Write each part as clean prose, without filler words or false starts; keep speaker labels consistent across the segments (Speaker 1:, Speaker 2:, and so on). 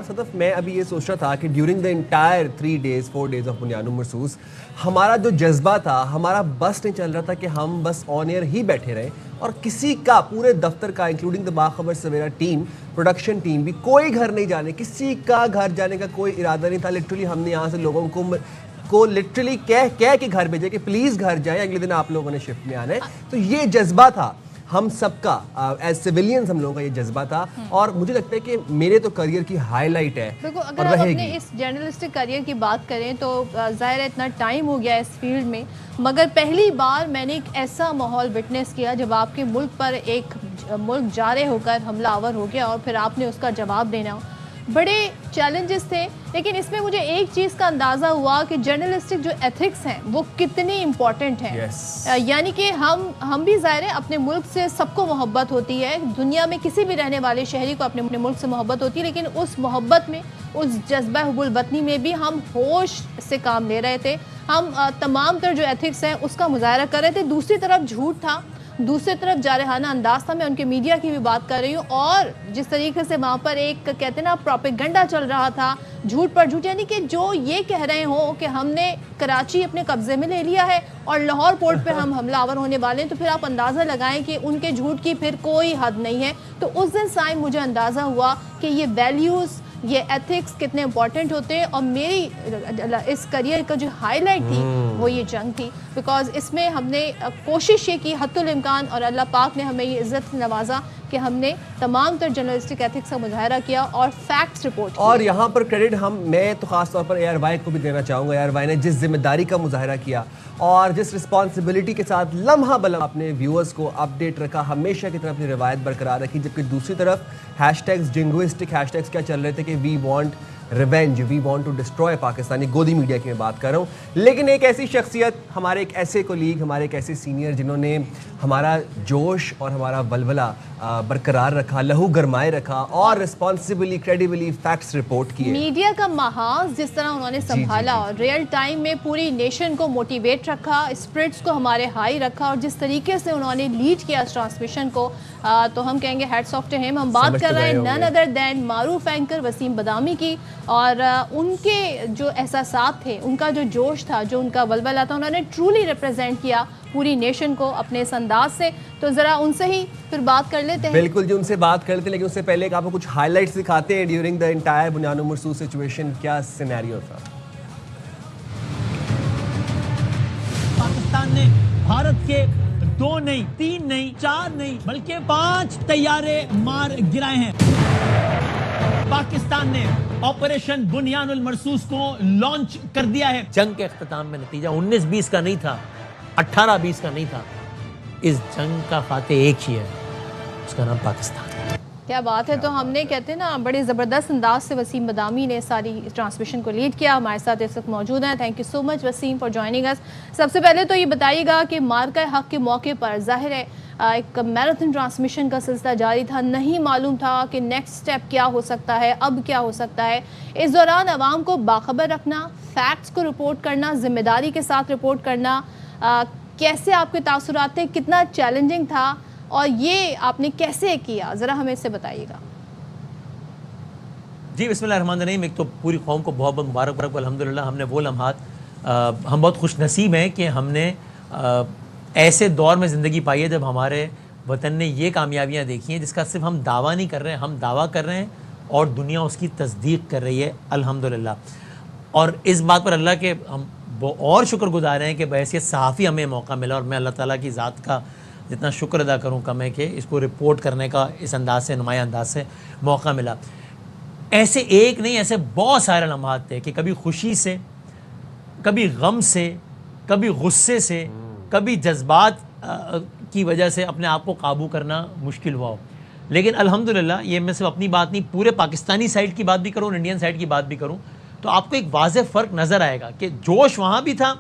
Speaker 1: صدف میں ابھی یہ سوچ رہا تھا کہ during the entire 3 days 4 days of بنیاد مرصوص ہمارا جو جذبہ تھا, ہمارا بس نہیں چل رہا تھا کہ ہم بس آن ایئر ہی بیٹھے رہیں, اور کسی کا پورے دفتر کا انکلوڈنگ دا باخبر سویرا ٹیم, پروڈکشن ٹیم بھی, کوئی گھر نہیں جانے, کسی کا گھر جانے کا کوئی ارادہ نہیں تھا. لٹرلی ہم نے یہاں سے لوگوں کو لٹرلی کہہ کے گھر بھیجے کہ پلیز گھر جائیں, اگلے دن آپ لوگوں نے شفٹ میں آنا ہے. تو یہ جذبہ تھا ہم سب کا, ایز سویلینز ہم لوگوں کا یہ جذبہ تھا, اور مجھے لگتا ہے کہ میرے تو کریئر کی ہائی لائٹ ہے.
Speaker 2: اگر آپ اپنے اس جرنلسٹک کریئر کی بات کریں تو ظاہر ہے اتنا ٹائم ہو گیا اس فیلڈ میں, مگر پہلی بار میں نے ایک ایسا ماحول وٹنس کیا جب آپ کے ملک پر ایک ملک جارح ہو کر حملہ آور ہو گیا اور پھر آپ نے اس کا جواب دینا. بڑے چیلنجز تھے, لیکن اس میں مجھے ایک چیز کا اندازہ ہوا کہ جرنلسٹک جو ایتھکس ہیں وہ کتنی امپورٹنٹ ہیں. یعنی کہ ہم بھی ظاہر ہے اپنے ملک سے سب کو محبت ہوتی ہے, دنیا میں کسی بھی رہنے والے شہری کو اپنے ملک سے محبت ہوتی ہے, لیکن اس محبت میں, اس جذبہ حب الوطنی میں بھی ہم ہوش سے کام لے رہے تھے. ہم تمام تر جو ایتھکس ہیں اس کا مظاہرہ کر رہے تھے. دوسری طرف جھوٹ تھا, دوسری طرف جارحانہ انداز تھا. میں ان کے میڈیا کی بھی بات کر رہی ہوں, اور جس طریقے سے وہاں پر ایک کہتے ہیں نا پروپیگنڈا چل رہا تھا, جھوٹ پر جھوٹ, یعنی کہ جو یہ کہہ رہے ہوں کہ ہم نے کراچی اپنے قبضے میں لے لیا ہے اور لاہور پورٹ پہ ہم حملہ آور ہونے والے ہیں, تو پھر آپ اندازہ لگائیں کہ ان کے جھوٹ کی پھر کوئی حد نہیں ہے. تو اس دن سائم مجھے اندازہ ہوا کہ یہ ویلیوز, یہ ایتھکس کتنے امپورٹنٹ ہوتے ہیں. اور میری اس کریئر کا جو ہائی لائٹ تھی وہ یہ جنگ تھی, بیکاز اس میں ہم نے کوشش یہ کی حد الامکان, اور اللہ پاک نے ہمیں یہ عزت نوازا کہ ہم نے تمام تر جرنلسٹک ایتھکس کا مظاہرہ کیا اور فیکٹس رپورٹ کیا.
Speaker 1: اور یہاں پر کریڈٹ میں تو خاص طور پر اے آر وائی کو بھی دینا چاہوں گا. اے آر وائی نے جس ذمہ داری کا مظاہرہ کیا اور جس رسپانسبلٹی کے ساتھ لمحہ بلمحہ اپنے ویورز کو اپڈیٹ رکھا, ہمیشہ کی طرف اپنی روایت برقرار رکھی. جبکہ دوسری طرف hash tags, jingoistic hash tags کیا چل رہے تھے کہ we want revenge, we want to destroy Pakistani. Godi media کی میں بات کر رہا ہوں. لیکن ایک ایسی شخصیت, ہمارے ایک ایسے کولیگ, ہمارے ایک ایسے سینئر جنہوں نے ہمارا جوش اور ہمارا ولولہ برقرار رکھا, لہو گرمائے رکھا, اور رسپانسبلی کریڈیبلی فیکٹس رپورٹ کیے.
Speaker 2: میڈیا کا محاذ جس طرح انہوں نے سنبھالا, اور ریئل ٹائم میں پوری نیشن کو موٹیویٹ رکھا, اسپرٹس کو ہمارے ہائی رکھا, اور جس طریقے سے انہوں نے لیڈ کیا اس ٹرانسمیشن کو, تو ہم کہیں گے ہیٹس آف ٹو ہم. ہم بات کر رہے ہیں نن ادر دین معروف اینکر وسیم بادامی کی, اور ان کے جو احساسات تھے, ان کا جو جوش تھا, جو ان کا ولولہ تھا, انہوں نے ٹرولی ریپرزینٹ کیا پوری نیشن کو اپنے اس انداز سے. تو ذرا ان سے ہی پھر بات کر لیتے ہیں.
Speaker 1: بالکل جی, ان سے بات کرتے ہیں, لیکن اس سے پہلے آپ کو کچھ ہائی لائٹس دکھاتے ہیں ڈیورنگ دا انٹائر بنیاد مرصوص سچویشن. کیا سینیریو تھا.
Speaker 3: پاکستان نے بھارت کے 2 نہیں 3 نہیں 4 نہیں بلکہ 5 طیارے مار گرائے ہیں. پاکستان نے آپریشن بنیاد المرصوص کو لانچ کر دیا ہے.
Speaker 4: جنگ کے اختتام میں نتیجہ 19-20 کا نہیں تھا, 18-20 کا نہیں تھا. اس جنگ کا فاتح ایک ہی ہے, اس کا نام پاکستان.
Speaker 2: کیا بات ہے. تو ہم نے کہتے ہیں نا بڑے زبردست انداز سے وسیم بادامی نے ساری ٹرانسمیشن کو لیڈ کیا. ہمارے ساتھ اس وقت موجود ہیں. Thank you so much Wasim for joining us. سب سے پہلے تو یہ بتائیے گا کہ مارکہ حق کے موقع پر ظاہر ہے ایک میراتھن ٹرانسمیشن کا سلسلہ جاری تھا, نہیں معلوم تھا کہ نیکسٹ سٹیپ کیا ہو سکتا ہے, اب کیا ہو سکتا ہے. اس دوران عوام کو باخبر رکھنا, فیکٹس کو رپورٹ کرنا, ذمہ داری کے ساتھ رپورٹ کرنا, کیسے آپ کے تاثرات تھے, کتنا چیلنجنگ تھا, اور یہ آپ نے کیسے کیا, ذرا ہمیں اس سے بتائیے گا.
Speaker 4: جی بسم اللہ الرحمن الرحیم. ایک تو پوری قوم کو بہت بہت مبارکباد. الحمدللہ ہم نے وہ لمحات, ہم بہت خوش نصیب ہیں کہ ہم نے ایسے دور میں زندگی پائی ہے جب ہمارے وطن نے یہ کامیابیاں دیکھی ہیں جس کا صرف ہم دعویٰ نہیں کر رہے ہیں, ہم دعویٰ کر رہے ہیں اور دنیا اس کی تصدیق کر رہی ہے الحمدللہ. اور اس بات پر اللہ کے ہم اور شکر گزار ہیں کہ بحیثیت صحافی ہمیں موقع ملا, اور میں اللہ تعالیٰ کی ذات کا جتنا شکر ادا کروں کم ہے کہ اس کو رپورٹ کرنے کا اس انداز سے, نمایاں انداز سے موقع ملا. ایسے ایک نہیں, ایسے بہت سارے لمحات تھے کہ کبھی خوشی سے, کبھی غم سے, کبھی غصے سے, کبھی جذبات کی وجہ سے اپنے آپ کو قابو کرنا مشکل ہوا ہو. لیکن الحمدللہ یہ میں صرف اپنی بات نہیں, پورے پاکستانی سائڈ کی بات بھی کروں, انڈین سائڈ کی بات بھی کروں, تو آپ کو ایک واضح فرق نظر آئے گا کہ جوش وہاں بھی تھا,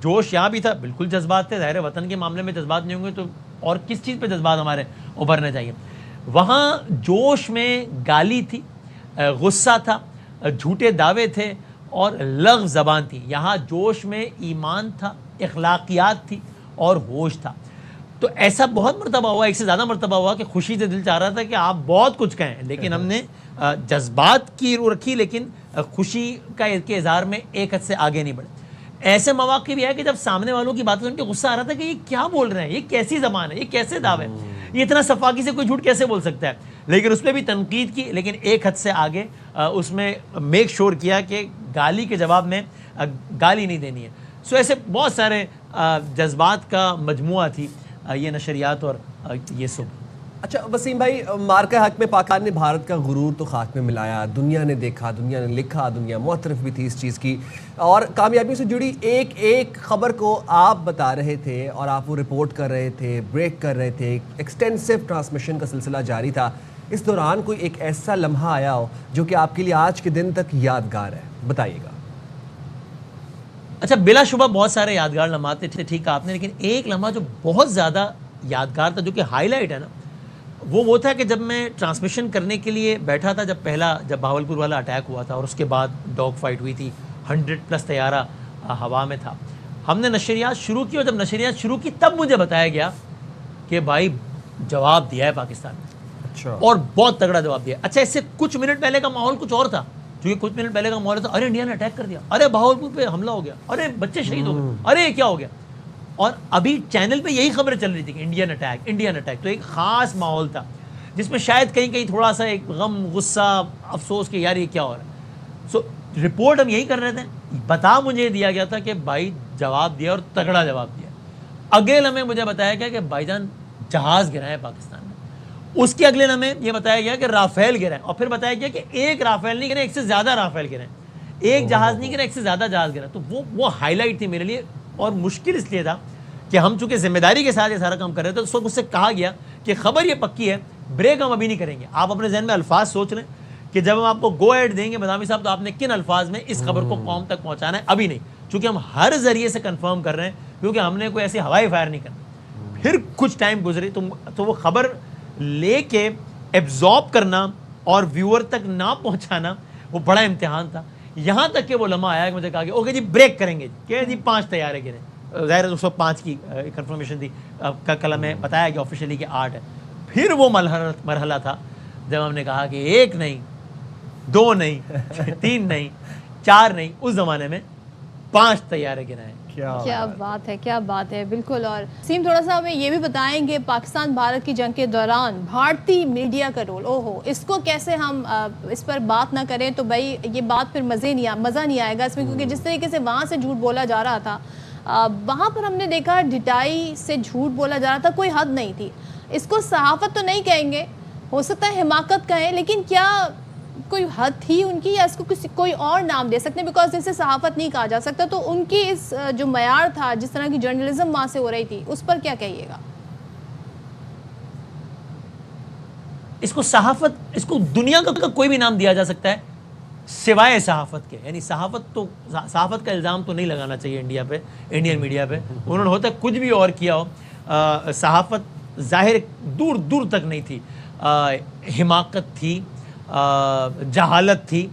Speaker 4: جوش یہاں بھی تھا. بالکل جذبات تھے, ظاہر وطن کے معاملے میں جذبات نہیں ہوں گے تو اور کس چیز پہ جذبات ہمارے ابھرنے چاہیے. وہاں جوش میں گالی تھی, غصہ تھا, جھوٹے دعوے تھے اور لغو زبان تھی. یہاں جوش میں ایمان تھا, اخلاقیات تھی اور ہوش تھا. تو ایسا بہت مرتبہ ہوا, ایک سے زیادہ مرتبہ ہوا کہ خوشی سے دل چاہ رہا تھا کہ آپ بہت کچھ کہیں, لیکن ہم نے جذبات کی رو رکھی, لیکن خوشی کے اظہار میں ایک حد سے آگے نہیں بڑھے. ایسے مواقع بھی ہے کہ جب سامنے والوں کی باتیں سن کے غصہ آ رہا تھا کہ یہ کیا بول رہے ہیں, یہ کیسی زبان ہے, یہ کیسے دعوے, یہ اتنا صفاقی سے کوئی جھوٹ کیسے بول سکتا ہے, لیکن اس پہ بھی تنقید کی, لیکن ایک حد سے آگے اس میں میک شور کیا کہ گالی کے جواب میں گالی نہیں دینی ہے. سو ایسے بہت سارے جذبات کا مجموعہ تھی یہ نشریات اور یہ سب.
Speaker 1: اچھا وسیم بھائی, مارکہ حق میں پاکستان نے بھارت کا غرور تو خاک میں ملایا, دنیا نے دیکھا, دنیا نے لکھا, دنیا معترف بھی تھی اس چیز کی, اور کامیابیوں سے جڑی ایک ایک خبر کو آپ بتا رہے تھے اور آپ وہ رپورٹ کر رہے تھے, بریک کر رہے تھے, ایکسٹینسو ٹرانسمیشن کا سلسلہ جاری تھا. اس دوران کوئی ایک ایسا لمحہ آیا ہو جو کہ آپ کے لیے آج کے دن تک یادگار ہے, بتائیے گا.
Speaker 4: اچھا بلا شبہ بہت سارے یادگار لمحات تھے, ٹھیک آپ نے, لیکن ایک لمحہ جو بہت زیادہ یادگار تھا, جو کہ ہائی لائٹ ہے نا, وہ تھا کہ جب میں ٹرانسمیشن کرنے کے لیے بیٹھا تھا, جب بہاولپور والا اٹیک ہوا تھا اور اس کے بعد ڈاگ فائٹ ہوئی تھی, 100+ طیارہ ہوا میں تھا, ہم نے نشریات شروع کی, اور جب نشریات شروع کی تب مجھے بتایا گیا کہ بھائی جواب دیا ہے پاکستان نے.
Speaker 1: اچھا,
Speaker 4: اور بہت تگڑا جواب دیا. اچھا اس سے کچھ منٹ پہلے کا ماحول کچھ اور تھا, کیونکہ کچھ منٹ پہلے کا ماحول تھا ارے انڈیا نے اٹیک کر دیا, ارے بہاولپور پہ حملہ ہو گیا, ارے بچے شہید ہو گئے, ارے کیا ہو گیا. اور ابھی چینل پہ یہی خبریں چل رہی تھی کہ انڈین اٹیک. تو ایک خاص ماحول تھا جس میں شاید کہیں تھوڑا سا ایک غم, غصہ, افسوس کہ یار یہ کیا ہو رہا ہے. سو رپورٹ ہم یہی کر رہے تھے, بتا مجھے دیا گیا تھا کہ بھائی جواب دیا, اور تگڑا جواب دیا. اگلے لمحے مجھے بتایا گیا کہ بھائی جان جہاز گرا ہے پاکستان میں. اس کے اگلے لمحے یہ بتایا گیا کہ رافیل گرا ہے, اور پھر بتایا گیا کہ ایک رافیل نہیں گرا, ایک سے زیادہ رافیل گرا ہے, ایک جہاز نہیں گرا, ایک سے زیادہ جہاز گرا. تو وہ ہائی لائٹ تھی میرے لیے, اور مشکل اس لیے تھا کہ ہم چونکہ ذمہ داری کے ساتھ یہ سارا کام کر رہے تھے. اس وقت مجھ سے کہا گیا کہ خبر یہ پکی ہے, بریک ہم ابھی نہیں کریں گے, آپ اپنے ذہن میں الفاظ سوچ لیں کہ جب ہم آپ کو گو ایڈ دیں گے بادامی صاحب, تو آپ نے کن الفاظ میں اس خبر کو قوم تک پہنچانا ہے. ابھی نہیں, چونکہ ہم ہر ذریعے سے کنفرم کر رہے ہیں, کیونکہ ہم نے کوئی ایسی ہوائی فائر نہیں کرنا. پھر کچھ ٹائم گزری تو وہ خبر لے کے ایبزارب کرنا اور ویور تک نہ پہنچانا وہ بڑا امتحان تھا. یہاں تک کہ وہ لمحہ آیا کہ مجھے کہا کہ اوکے جی بریک کریں گے, کہ جی 5 طیارے گرے. ظاہر ہے 205 کی کنفرمیشن تھی, کل ہمیں بتایا گیا آفیشیلی کہ 8 ہے. پھر وہ مرحلہ تھا جب ہم نے کہا کہ 1 نہیں, 2 نہیں, 3 نہیں, 4 نہیں, اس زمانے میں 5 طیارے گرے ہیں.
Speaker 2: کیا بات ہے, کیا بات ہے, بالکل. اور سیم تھوڑا سا ہمیں یہ بھی بتائیں گے پاکستان بھارت کی جنگ کے دوران بھارتی میڈیا کا رول, اس کو کیسے ہم اس پر بات نہ کریں تو بھائی یہ بات پھر مزہ نہیں آئے گا اس میں, کیونکہ جس طریقے سے وہاں سے جھوٹ بولا جا رہا تھا, وہاں پر ہم نے دیکھا ڈٹائی سے جھوٹ بولا جا رہا تھا, کوئی حد نہیں تھی. اس کو صحافت تو نہیں کہیں گے, ہو سکتا ہے حماقت کہیں, لیکن کیا کوئی حد تھی ان کی, یا اس کو کوئی اور نام دے سکتے ہیں, بیکاز اسے صحافت نہیں کہا جا سکتا. تو ان کی اس جو معیار تھا, جس طرح کی جرنلزم وہاں سے ہو رہی تھی, اس پر کیا کہیے گا؟
Speaker 4: اس کو صحافت, اس کو دنیا کا کوئی بھی نام دیا جا سکتا ہے سوائے صحافت کے. یعنی صحافت کا الزام تو نہیں لگانا چاہیے انڈیا پہ, انڈین میڈیا پہ. انہوں نے ہوتا ہے کچھ بھی اور کیا ہو, صحافت ظاہر دور دور تک نہیں تھی, حماقت تھی, جہالت تھی,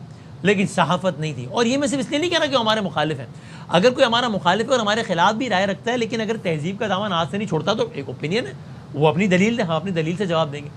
Speaker 4: لیکن صحافت نہیں تھی. اور یہ میں صرف اس لیے نہیں کہہ رہا کہ ہمارے مخالف ہیں. اگر کوئی ہمارا مخالف ہے اور ہمارے خلاف بھی رائے رکھتا ہے, لیکن اگر تہذیب کا دامن ہاتھ سے نہیں چھوڑتا, تو ایک اوپینین ہے, وہ اپنی دلیل دے, ہم اپنی دلیل سے جواب دیں گے.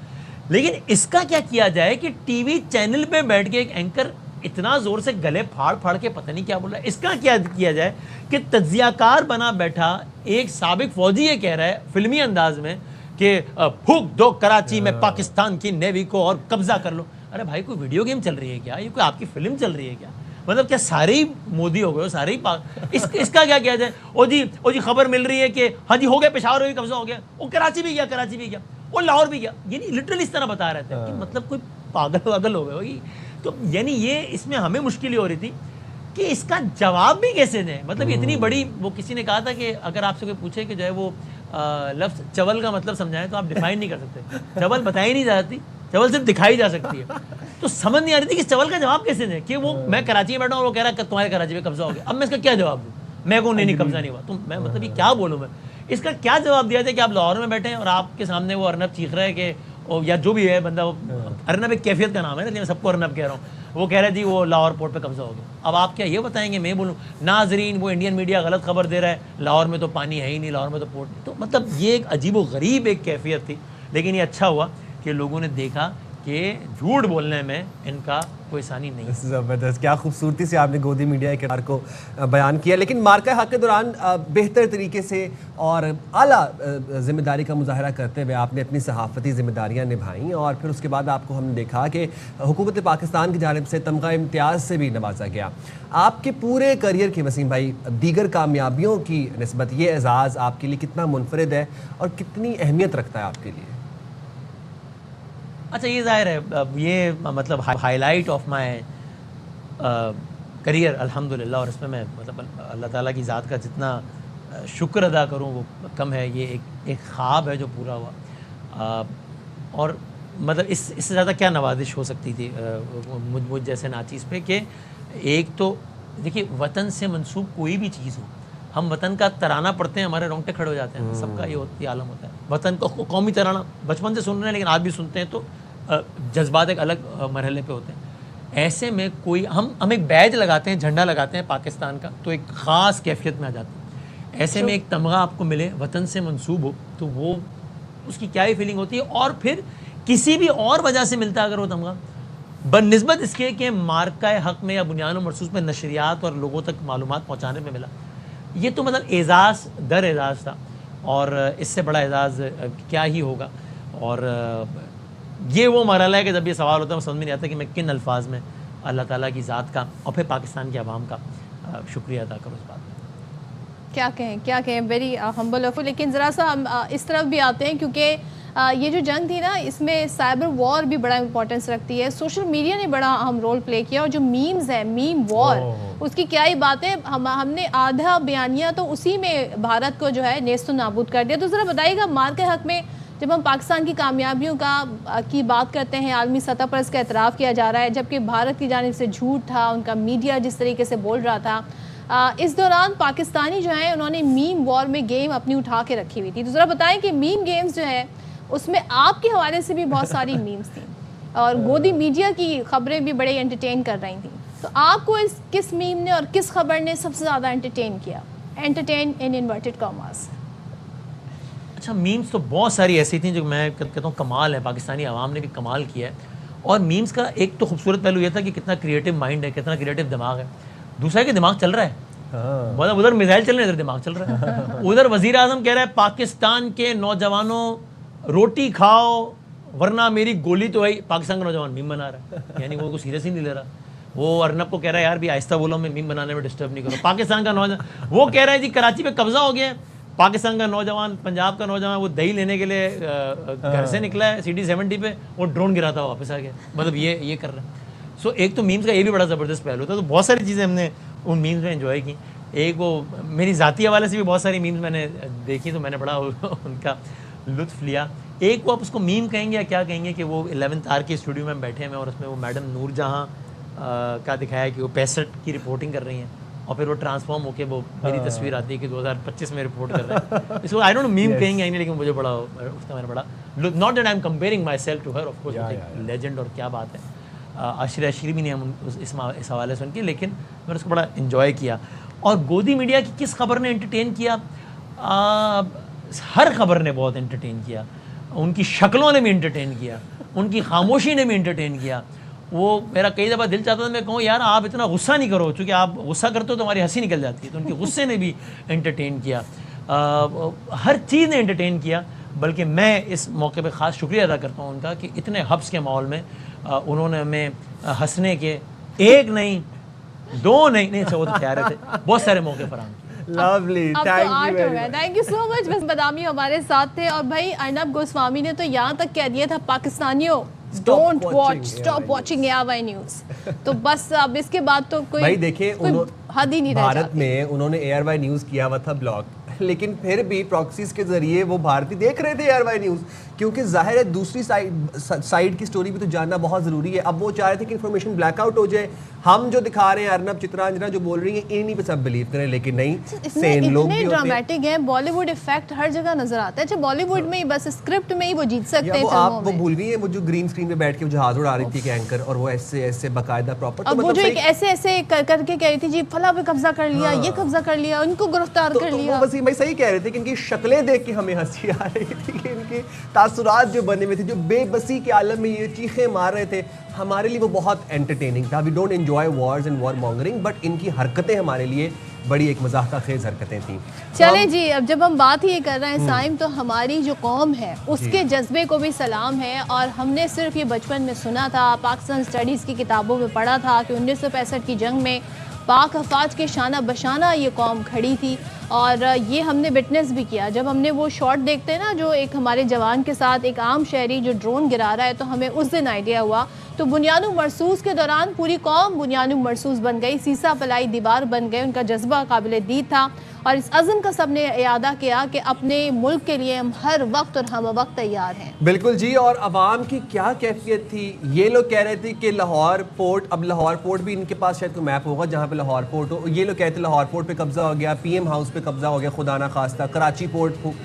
Speaker 4: لیکن اس کا کیا کیا جائے کہ ٹی وی چینل پہ بیٹھ کے ایک اینکر اتنا زور سے گلے پھاڑ پھاڑ کے پتہ نہیں کیا بول رہا ہے. اس کا کیا کیا جائے کہ تجزیہ کار بنا بیٹھا ایک سابق فوجی یہ کہہ رہا ہے فلمی انداز میں کہ پھونک دو کراچی میں پاکستان کی نیوی کو اور قبضہ کر لو. ارے بھائی کوئی ویڈیو گیم چل رہی ہے کیا, یہ کوئی آپ کی فلم چل رہی ہے کیا؟ مطلب کیا سارے ہی مودی ہو گئے ہو, سارے ہی اس کا کیا کیا جائے؟ او جی خبر مل رہی ہے کہ ہاں جی ہو گیا, پشاور میں قبضہ ہو گیا, وہ کراچی بھی گیا, وہ لاہور بھی گیا. یعنی لٹرلی اس طرح بتا رہے تھے کہ مطلب کوئی پاگل ہو گئے ہوگی. تو یعنی یہ اس میں ہمیں مشکل ہو رہی تھی کہ اس کا جواب بھی کیسے دیں. مطلب اتنی بڑی, وہ کسی نے کہا تھا کہ اگر آپ سے کوئی پوچھے کہ جو ہے وہ لفظ چول کا مطلب سمجھائیں تو آپ ڈیفائن نہیں کر سکتے. چول بتائی نہیں جاتی, چول صرف دکھائی جا سکتی ہے. تو سمجھ نہیں آ رہی تھی کہ چول کا جواب کیسے دیں, کہ وہ میں کراچی میں بیٹھا ہوں اور وہ کہہ رہا ہے تمہارے کراچی میں قبضہ ہو گیا. اب میں اس کا کیا جواب دوں؟ میں کو نہیں قبضہ نہیں ہوا, تو میں مطلب یہ کیا بولوں, میں اس کا کیا جواب دیا جائے کہ آپ لاہور میں بیٹھے ہیں اور آپ کے سامنے وہ ارنب چیخ رہا ہے کہ یا جو بھی ہے بندہ, وہ ارنب ایک کیفیت کا نام ہے نا, میں سب کو ارنب کہہ رہا ہوں, وہ کہہ رہے جی وہ لاہور پورٹ پہ قبضہ ہو گیا. اب آپ کیا یہ بتائیں گے, میں بولوں ناظرین وہ انڈین میڈیا غلط خبر دے رہا ہے, لاہور میں تو پانی ہے ہی نہیں, لاہور میں تو پورٹ نہیں. تو مطلب یہ ایک عجیب و غریب ایک کیفیت تھی. لیکن یہ اچھا ہوا کہ لوگوں نے دیکھا کہ جھوٹ بولنے میں ان کا کوئی ثانی نہیں ہے.
Speaker 1: زبردست, کیا خوبصورتی سے آپ نے گودی میڈیا کے کردار کو بیان کیا. لیکن مارکہ حق کے دوران بہتر طریقے سے اور اعلیٰ ذمہ داری کا مظاہرہ کرتے ہوئے آپ نے اپنی صحافتی ذمہ داریاں نبھائیں, اور پھر اس کے بعد آپ کو ہم نے دیکھا کہ حکومت پاکستان کی جانب سے تمغہ امتیاز سے بھی نوازا گیا. آپ کے پورے کریئر کی وسیم بھائی دیگر کامیابیوں کی نسبت یہ اعزاز آپ کے لیے کتنا منفرد ہے اور کتنی اہمیت رکھتا ہے آپ کے لیے؟
Speaker 4: اچھا, یہ ظاہر ہے یہ مطلب high light of my career الحمدللہ, اور اس میں میں مطلب اللہ تعالیٰ کی ذات کا جتنا شکر ادا کروں وہ کم ہے. یہ ایک خواب ہے جو پورا ہوا, اور مطلب اس سے زیادہ کیا نوازش ہو سکتی تھی مجھ جیسے ناچیز پہ. کہ ایک تو دیکھیے وطن سے منسوب کوئی بھی چیز ہو, ہم وطن کا ترانہ پڑھتے ہیں ہمارے رونگٹے کھڑے ہو جاتے ہیں, سب کا یہ عالم ہوتا ہے. وطن کو قومی ترانہ بچپن سے سن رہے ہیں لیکن آج بھی سنتے ہیں تو جذبات ایک الگ مرحلے پہ ہوتے ہیں. ایسے میں کوئی ہم ایک بیج لگاتے ہیں, جھنڈا لگاتے ہیں پاکستان کا, تو ایک خاص کیفیت میں آ جاتے ہیں. ایسے میں ایک تمغہ آپ کو ملے وطن سے منسوب ہو تو وہ اس کی کیا ہی فیلنگ ہوتی ہے. اور پھر کسی بھی اور وجہ سے ملتا اگر وہ تمغہ بنسبت اس کے کہ مارکہ حق میں یا بنیان و مرصوص میں نشریات اور لوگوں تک معلومات پہنچانے میں ملا, یہ تو مطلب اعزاز در اعزاز تھا. اور اس سے بڑا اعزاز کیا ہی ہوگا. اور یہ وہ مرحلہ ہے کہ جب یہ سوال ہوتا ہے سمجھ میں نہیں آتا کہ میں کن الفاظ میں اللہ تعالیٰ کی ذات کا اور پھر پاکستان کے عوام کا شکریہ ادا کروں اس بات میں.
Speaker 2: کیا کہیں ویری ہمبل آف. لیکن ذرا سا ہم اس طرف بھی آتے ہیں کیونکہ یہ جو جنگ تھی نا, اس میں سائبر وار بھی بڑا امپورٹنس رکھتی ہے. سوشل میڈیا نے بڑا اہم رول پلے کیا, اور جو میمز ہیں, میم وار, اس کی کیا ہی بات ہے. ہم نے آدھا بیانیہ تو اسی میں بھارت کو جو ہے نیست و نابود کر دیا. تو ذرا بتائیے گا مارکہ حق میں جب ہم پاکستان کی کامیابیوں کی بات کرتے ہیں, عالمی سطح پر اس کا اعتراف کیا جا رہا ہے, جبکہ بھارت کی جانب سے جھوٹ تھا, ان کا میڈیا جس طریقے سے بول رہا تھا, اس دوران پاکستانی جو ہیں انہوں نے میم وار میں گیم اپنی اٹھا کے رکھی ہوئی تھی. تو ذرا بتائیں کہ میم گیمز جو ہے اس میں آپ کے حوالے سے بھی بہت ساری میمز تھیں, اور گودی میڈیا کی خبریں بھی بڑے انٹرٹین کر رہی تھیں. تو آپ کو کس میم نے اور کس خبر نے سب سے زیادہ انٹرٹین کیا, انٹرٹین ان انورٹڈ کاماز؟
Speaker 4: اچھا, میمز تو بہت ساری ایسی تھیں جو میں کہتا ہوں کمال ہے, پاکستانی عوام نے بھی کمال کیا ہے. اور میمز کا ایک تو خوبصورت پہلو یہ تھا کہ کتنا کریٹو مائنڈ ہے, کتنا کریٹو دماغ ہے. دوسرا کہ دماغ چل رہا ہے, مطلب ادھر میزائل چل رہے ہیں, ادھر دماغ چل رہا ہے. ادھر وزیر اعظم کہہ رہا ہے پاکستان کے نوجوانوں روٹی کھاؤ ورنہ میری گولی تو ہے. پاکستان کا نوجوان میم بنا رہا ہے, یعنی وہ سیریس ہی نہیں لے رہا. وہ ارنب کو کہہ رہا ہے یار بھی آہستہ بولو, میں میم بنانے میں ڈسٹرب نہیں کرو. پاکستان کا نوجوان وہ کہہ رہا ہے جی کراچی پہ قبضہ ہو گیا ہے. پاکستان کا نوجوان, پنجاب کا نوجوان, وہ دہی لینے کے لیے گھر سے نکلا ہے سٹی 70 پہ, وہ ڈرون گرا تھا واپس آ گیا. مطلب یہ کر رہا ہے. سو ایک تو میمز کا یہ بھی بڑا زبردست پہلو تھا. تو بہت ساری چیزیں ہم نے ان میمز میں انجوائے کی. ایک وہ میری ذاتی حوالے سے بھی بہت ساری میمز میں نے دیکھی تو میں نے بڑا ان کا لطف لیا. ایک وہ آپ اس کو میم کہیں گے یا کیا کہیں گے کہ وہ 11th آر کے اسٹوڈیو میں بیٹھے ہیں اور اس میں وہ میڈم نور جہاں کا دکھایا کہ وہ 65 کی رپورٹنگ کر رہی ہیں, اور پھر وہ ٹرانسفارم ہو کے وہ میری تصویر آتی ہے کہ 2025 میں رپورٹ کر رہے ہیں. اس کو آئی ڈونٹ نو میم کہیں گے لیکن مجھے بڑا اس کا میں نے بڑا not that I am comparing myself to her, of course legend اور کیا بات ہے. عشری بھی نہیں ہم اس حوالے سے ان کی, لیکن میں نے اس کو بڑا انجوائے کیا. اور گودی میڈیا کی کس خبر نے انٹرٹین کیا؟ ہر خبر نے بہت انٹرٹین کیا. ان کی شکلوں نے بھی انٹرٹین کیا, ان کی خاموشی نے بھی انٹرٹین کیا. وہ میرا کئی دفعہ دل چاہتا تھا میں کہوں یار آپ اتنا غصہ نہیں کرو, چونکہ آپ غصہ کرتے ہو تو ہماری ہنسی نکل جاتی ہے. تو ان کے غصے نے بھی انٹرٹین کیا, ہر چیز نے انٹرٹین کیا. بلکہ میں اس موقع پہ خاص شکریہ ادا کرتا ہوں ان کا کہ اتنے حبس کے ماحول میں انہوں نے ہمیں ہنسنے کے ایک نہیں دو نہیں وہ تو کہہ رہے تھے بہت سارے موقع فراہم کیے.
Speaker 1: لولی,
Speaker 2: تھینک یو سو مچ. بس بدامی ہمارے ساتھ تھے. اور بھائی ارنب گوسوامی نے تو یہاں تک کہہ دیا تھا پاکستانیوں don't watch, stop watching ARY news. تو بس اب اس کے بعد تو کوئی
Speaker 1: بھائی دیکھیں
Speaker 2: حد ہی نہیں رہ
Speaker 1: بھارت میں انہوں نے ARY نیوز کیا ہوا تھا بلاک, لیکن پھر بھی پراکسیز کے ذریعے وہ بھارتی دیکھ رہے تھے ARY نیوز. کیونکہ ظاہر ہے دوسری سائڈ کی سٹوری بھی تو جاننا بہت ضروری ہے. اب وہ چاہ رہے تھے کہ انفارمیشن بلیک آؤٹ ہو جائے, ہم جو دکھا رہے ہیں ارنب چترا انجنا جو بول رہی ہیں انہیں پہ سب بلیو کریں, لیکن نہیں, سین لوگ بھی ہوتے ہیں.
Speaker 2: ڈرامیٹک ہیں, بالی ووڈ ایفیکٹ ہر جگہ نظر آتا ہے. اچھا بالی ووڈ میں ہی بس اسکرپٹ میں ہی وہ جیت سکتے ہیں.
Speaker 1: آپ وہ بھول گئی ہیں وہ جو گرین اسکرین پہ بیٹھ کے جہاز اڑا رہی تھی اینکر, اور وہ ایسے ایسے باقاعدہ پراپر,
Speaker 2: اب وہ جو ایک ایسے ایسے کر کے کہہ رہی تھی جی فلاں پہ قبضہ کر لیا, یہ قبضہ کر لیا, ان کو گرفتار کر لیا.
Speaker 1: بس میں صحیح کہہ رہے تھے کہ ان کی شکلیں دیکھ کے ہمیں ہنسی آ رہی تھی, کہ ان کے تاثرات جو بنے ہوئے تھے, جو بے بسی کے عالم میں یہ چیخیں مار رہے تھے, ہمارے لیے وہ بہت انٹرٹیننگ تھا. We don't enjoy wars and war mongering, but ان کی حرکتیں ہمارے لیے بڑی ایک مزاح خیز حرکتیں تھیں.
Speaker 2: چلیں جی, اب جب ہم بات ہی کر رہے ہیں سائم, تو ہماری جو قوم ہے اس کے جذبے کو بھی سلام ہے. اور ہم نے صرف یہ بچپن میں سنا تھا, پاکستان اسٹڈیز کی کتابوں میں پڑھا تھا کہ 1965 کی جنگ میں پاک افواج کے شانہ بشانہ یہ قوم کھڑی تھی, اور یہ ہم نے وٹنس بھی کیا. جب ہم نے وہ شاٹ دیکھتے ہیں نا, جو ایک ہمارے جوان کے ساتھ ایک عام شہری جو ڈرون گرا رہا ہے, تو ہمیں اس دن آئیڈیا ہوا. تو بنیاد مرصوص کے دوران پوری قوم بنیاد مرصوص بن گئی, سیسا پلائی دیوار بن گئے. ان کا جذبہ قابل دید تھا, اور اس عزم کا سب نے اعادہ کیا کہ اپنے ملک کے لیے ہم ہر وقت اور ہم وقت تیار ہیں.
Speaker 1: بالکل جی. اور عوام کی کیا کیفیت تھی, یہ لوگ کہہ رہے تھے کہ لاہور پورٹ, اب لاہور پورٹ بھی ان کے پاس شاید کوئی میپ ہوگا جہاں پہ لاہور پورٹ ہو, یہ لوگ کہتے ہیں لاہور پورٹ پہ قبضہ ہو گیا, پی ایم ہاؤس پہ قبضہ ہو گیا خدا نہ خواستہ, کراچی پورٹ